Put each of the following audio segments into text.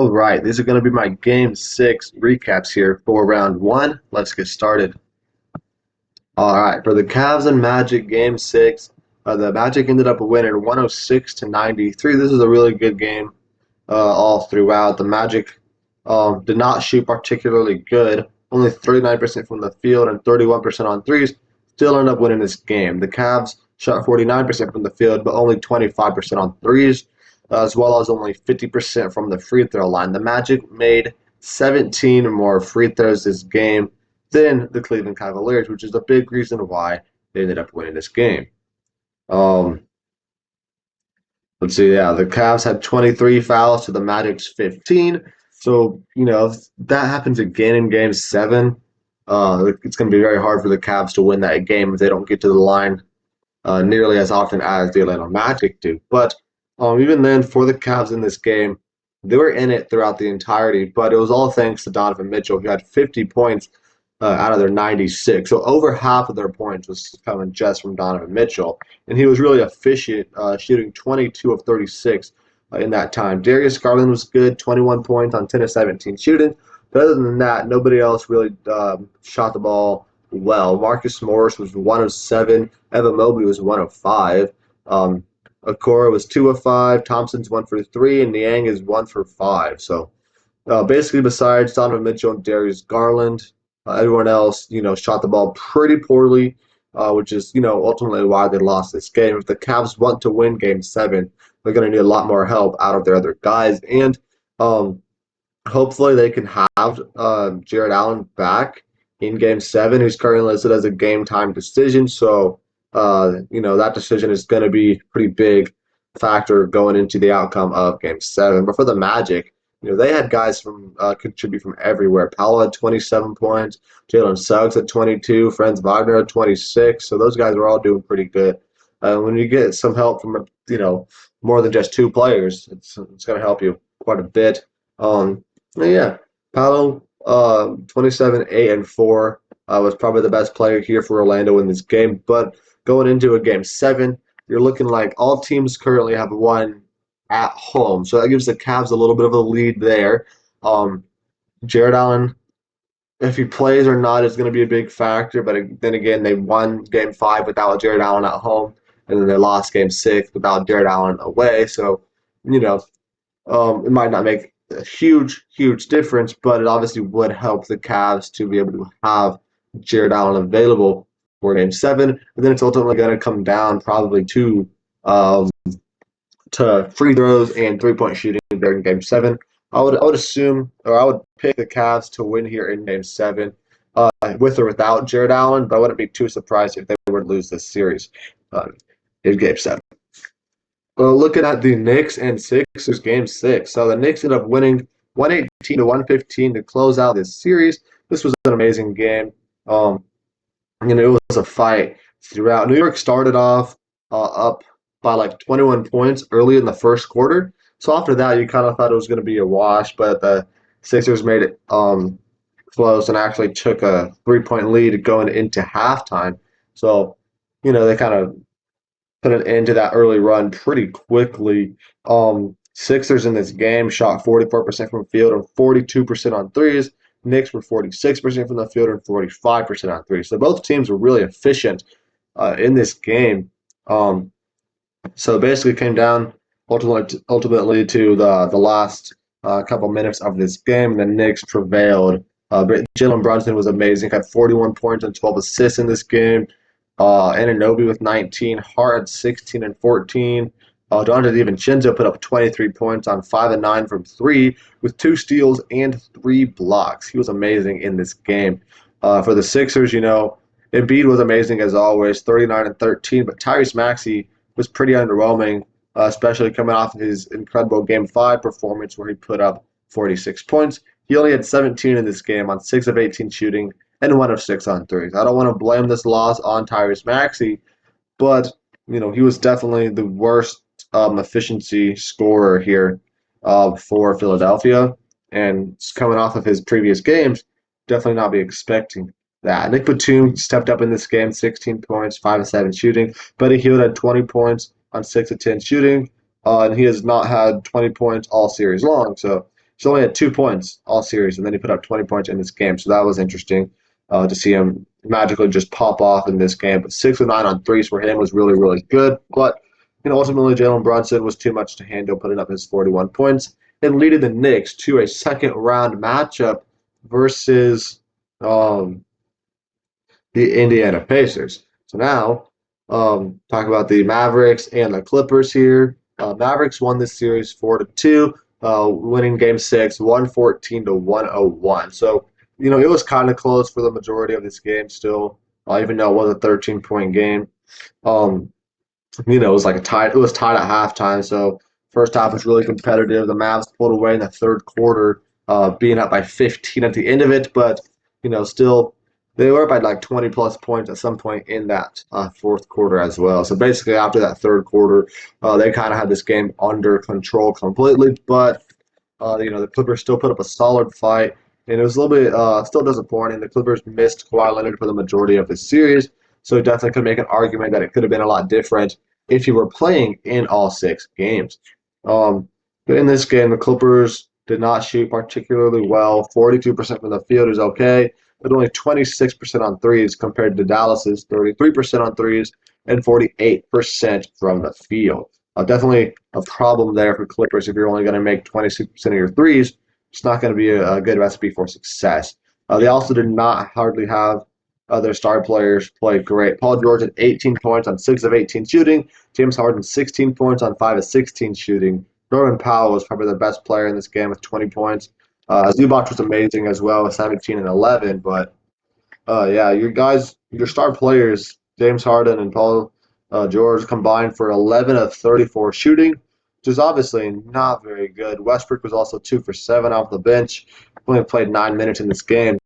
All right, these are going to be my Game 6 recaps here for round 1. Let's get started. All right, for the Cavs and Magic Game 6, the Magic ended up winning 106 to 93. This is a really good game all throughout. The Magic did not shoot particularly good, only 39% from the field and 31% on threes. Still ended up winning this game. The Cavs shot 49% from the field, but only 25% on threes, as well as only 50% from the free throw line. The Magic made 17 more free throws this game than the Cleveland Cavaliers, which is a big reason why they ended up winning this game. Um, let's see, yeah, the Cavs had 23 fouls to the Magic's 15. So, if that happens again in Game 7, it's going to be very hard for the Cavs to win that game if they don't get to the line nearly as often as the Orlando Magic do. But even then, for the Cavs in this game, they were in it throughout the entirety, but it was all thanks to Donovan Mitchell, who had 50 points out of their 96. So over half of their points was coming just from Donovan Mitchell, and he was really efficient, shooting 22 of 36 in that time. Darius Garland was good, 21 points on 10 of 17 shooting. But other than that, nobody else really shot the ball well. Marcus Morris was 1 of 7. Evan Mobley was 1 of 5. Okoro was 2 of 5. Thompson's 1 for 3, and Niang is 1 for 5. So basically, besides Donovan Mitchell and Darius Garland, everyone else, shot the ball pretty poorly, which is, ultimately why they lost this game. If the Cavs want to win Game 7, they're going to need a lot more help out of their other guys, and hopefully they can have Jarrett Allen back in Game 7, who's currently listed as a game-time decision. So, that decision is going to be a pretty big factor going into the outcome of Game 7. But for the Magic, they had guys from contribute from everywhere. Paolo had 27 points, Jalen Suggs had 22, Franz Wagner had 26. So those guys were all doing pretty good. When you get some help from more than just two players, it's going to help you quite a bit. Yeah, Paolo, 27, 8, and 4 was probably the best player here for Orlando in this game. But going into a Game 7, you're looking like all teams currently have won at home. So that gives the Cavs a little bit of a lead there. Jarrett Allen, if he plays or not, is going to be a big factor. But then again, they won Game 5 without Jarrett Allen at home, and then they lost Game 6 without Jarrett Allen away. So, it might not make a huge difference, but it obviously would help the Cavs to be able to have Jarrett Allen available for Game 7. And then it's ultimately going to come down probably to free throws and three-point shooting during Game 7. I would assume, or I would pick the Cavs to win here in Game 7, with or without Jarrett Allen, but I wouldn't be too surprised if they were to lose this series in Game 7. Well, looking at the Knicks and Sixers Game 6, so the Knicks ended up winning 118 to 115 to close out this series. This was an amazing game. It was a fight throughout. New York started off up by like 21 points early in the first quarter. So after that, you kind of thought it was going to be a wash, but the Sixers made it close and actually took a 3-point lead going into halftime. So, they kind of put an end to that early run pretty quickly. Sixers in this game shot 44% from the field and 42% on threes. Knicks were 46% from the field and 45% on threes. So both teams were really efficient in this game. So basically it came down ultimately to the last couple minutes of this game. The Knicks prevailed. Jalen Brunson was amazing. Had 41 points and 12 assists in this game. Anunoby with 19. Hart had 16 and 14. Donte DiVincenzo put up 23 points on 5 and 9 from 3 with 2 steals and 3 blocks. He was amazing in this game. For the Sixers, Embiid was amazing as always, 39 and 13, but Tyrese Maxey was pretty underwhelming, especially coming off of his incredible Game 5 performance where he put up 46 points. He only had 17 in this game on 6 of 18 shooting and 1 of 6 on threes. I don't want to blame this loss on Tyrese Maxey, but he was definitely the worst efficiency scorer here for Philadelphia, and coming off of his previous games, definitely not be expecting that. Nick Batum stepped up in this game, 16 points, 5 of 7 shooting. Buddy Hield had 20 points on 6 of 10 shooting, and he has not had 20 points all series long. So He only had 2 points all series, and then he put up 20 points in this game. So that was interesting to see him magically just pop off in this game. But 6 of 9 on threes for him was really, really good. But ultimately, Jalen Brunson was too much to handle, putting up his 41 points and leading the Knicks to a second round matchup versus um, the Indiana Pacers. So now, talk about the Mavericks and the Clippers here. Mavericks won this series 4-2, winning Game 6, 114 to 101. So, it was kind of close for the majority of this game still, even though it was a 13-point game. Um, it was like a tie. It was tied at halftime. So first half was really competitive. The Mavs pulled away in the third quarter, being up by 15 at the end of it. But still they were up by like 20 plus points at some point in that fourth quarter as well. So basically, after that third quarter, they kind of had this game under control completely. But the Clippers still put up a solid fight. And it was a little bit still disappointing. The Clippers missed Kawhi Leonard for the majority of the series, so you definitely could make an argument that it could have been a lot different if you were playing in all 6 games. But in this game, the Clippers did not shoot particularly well. 42% from the field is okay, but only 26% on threes compared to Dallas's 33% on threes and 48% from the field. Definitely a problem there for Clippers if you're only going to make 26% of your threes. It's not going to be a good recipe for success. They also did not hardly have their star players play great. Paul George had 18 points on 6 of 18 shooting. James Harden 16 points on 5 of 16 shooting. Norman Powell was probably the best player in this game with 20 points. Zubac was amazing as well with 17 and 11. But yeah, your star players, James Harden and Paul George, combined for 11 of 34 shooting, which is obviously not very good. Westbrook was also 2 for 7 off the bench. Only played 9 minutes in this game.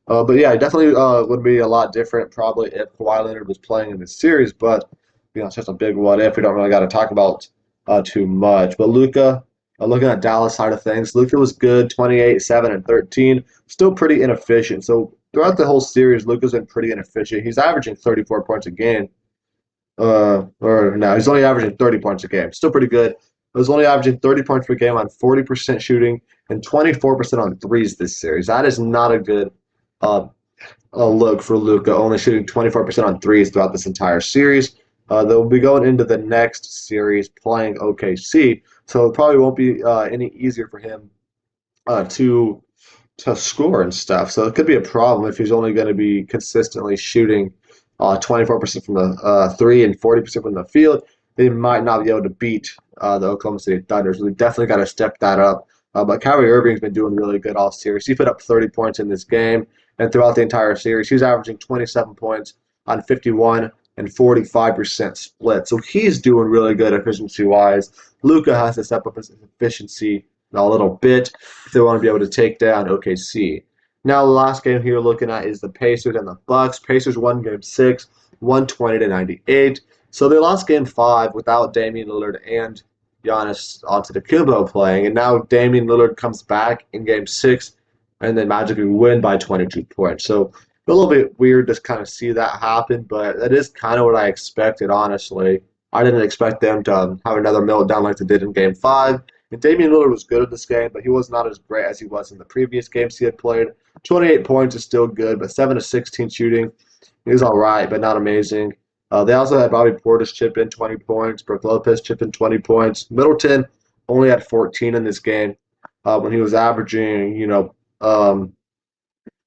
But yeah, it definitely would be a lot different probably if Kawhi Leonard was playing in this series. But it's just a big what if. We don't really got to talk about too much. But Luka, looking at Dallas side of things, Luka was good, 28, 7, and 13. Still pretty inefficient. So throughout the whole series, Luka's been pretty inefficient. He's averaging 34 points a game. Or no, he's only averaging 30 points a game. Still pretty good. He was only averaging 30 points per game on 40% shooting and 24% on threes this series. That is not a good uh, look for Luka, only shooting 24% on threes throughout this entire series. They'll be going into the next series playing OKC, so it probably won't be any easier for him to score and stuff. So it could be a problem if he's only going to be consistently shooting 24% from the three and 40% from the field. They might not be able to beat the Oklahoma City Thunder. So we definitely got to step that up. But Kyrie Irving's been doing really good all series. He put up 30 points in this game, and throughout the entire series, he's averaging 27 points on 51 and 45% split. So he's doing really good efficiency-wise. Luka has to step up his efficiency a little bit if they want to be able to take down OKC. Now the last game here looking at is the Pacers and the Bucks. Pacers won Game 6, 120 to 98. So they lost Game 5 without Damian Lillard and Giannis Antetokounmpo playing, and now Damian Lillard comes back in Game 6 and they magically win by 22 points. So a little bit weird to kind of see that happen, but that is kind of what I expected, honestly. I didn't expect them to have another meltdown like they did in Game 5. And Damian Lillard was good at this game, but he was not as great as he was in the previous games he had played. 28 points is still good, but 7 of 16 shooting is all right, but not amazing. They also had Bobby Portis chip in 20 points, Brook Lopez chip in 20 points. Middleton only had 14 in this game when he was averaging,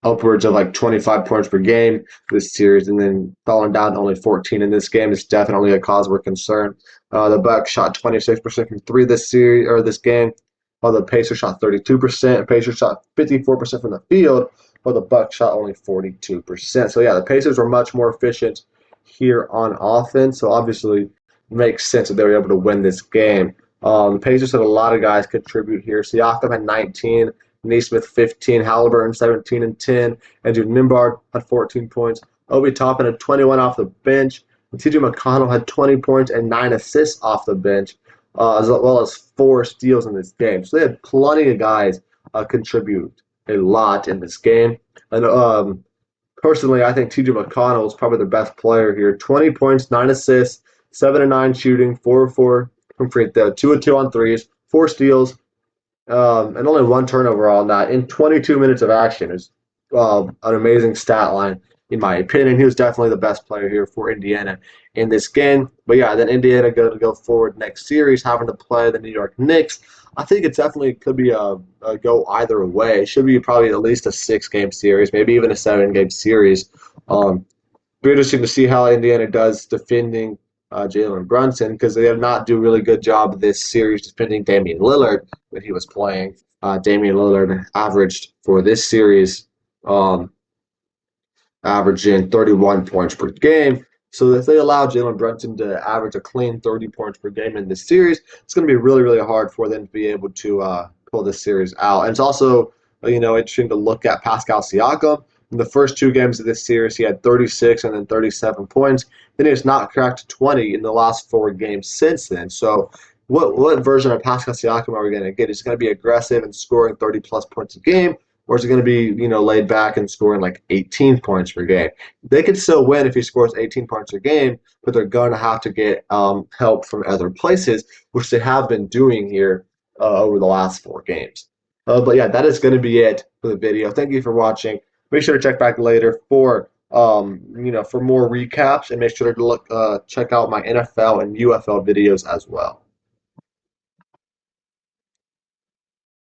upwards of like 25 points per game this series, and then falling down to only 14 in this game is definitely a cause for concern. The Bucks shot 26% from three this series or this game, while the Pacers shot 32%. Pacers shot 54% from the field, while the Bucks shot only 42%. So yeah, the Pacers were much more efficient here on offense. So obviously, it makes sense that they were able to win this game. The Pacers had a lot of guys contribute here. Siakam had 19. Naismith 15, Halliburton 17 and 10, Andrew Nembhard had 14 points. Obi Toppin had 21 off the bench. And TJ McConnell had 20 points and 9 assists off the bench, as well as 4 steals in this game. So they had plenty of guys contribute a lot in this game. And personally, I think TJ McConnell is probably the best player here. 20 points, 9 assists, 7 and 9 shooting, 4 of 4 from free throw, 2 of 2 on threes, 4 steals, and only one turnover on that in 22 minutes of action is an amazing stat line, in my opinion. He was definitely the best player here for Indiana in this game. But yeah, then Indiana going to go forward next series, having to play the New York Knicks. I think it definitely could be a go either way. It should be probably at least a 6 game series, maybe even a 7 game series. Be interesting to see how Indiana does defending Jalen Brunson because they did not do a really good job this series defending Damian Lillard when he was playing. Damian Lillard averaged for this series, um, averaging 31 points per game. So if they allow Jalen Brunson to average a clean 30 points per game in this series, it's going to be really, really hard for them to be able to pull this series out. And it's also, interesting to look at Pascal Siakam. In the first 2 games of this series, he had 36 and then 37 points. Then he has not cracked 20 in the last 4 games since then. So what version of Pascal Siakam are we going to get? Is it going to be aggressive and scoring 30 plus points a game? Or is it going to be, laid back and scoring like 18 points per game? They could still win if he scores 18 points a game, but they're going to have to get help from other places, which they have been doing here over the last 4 games. But yeah, that is going to be it for the video. Thank you for watching. Make sure to check back later for for more recaps, and make sure to check out my NFL and UFL videos as well.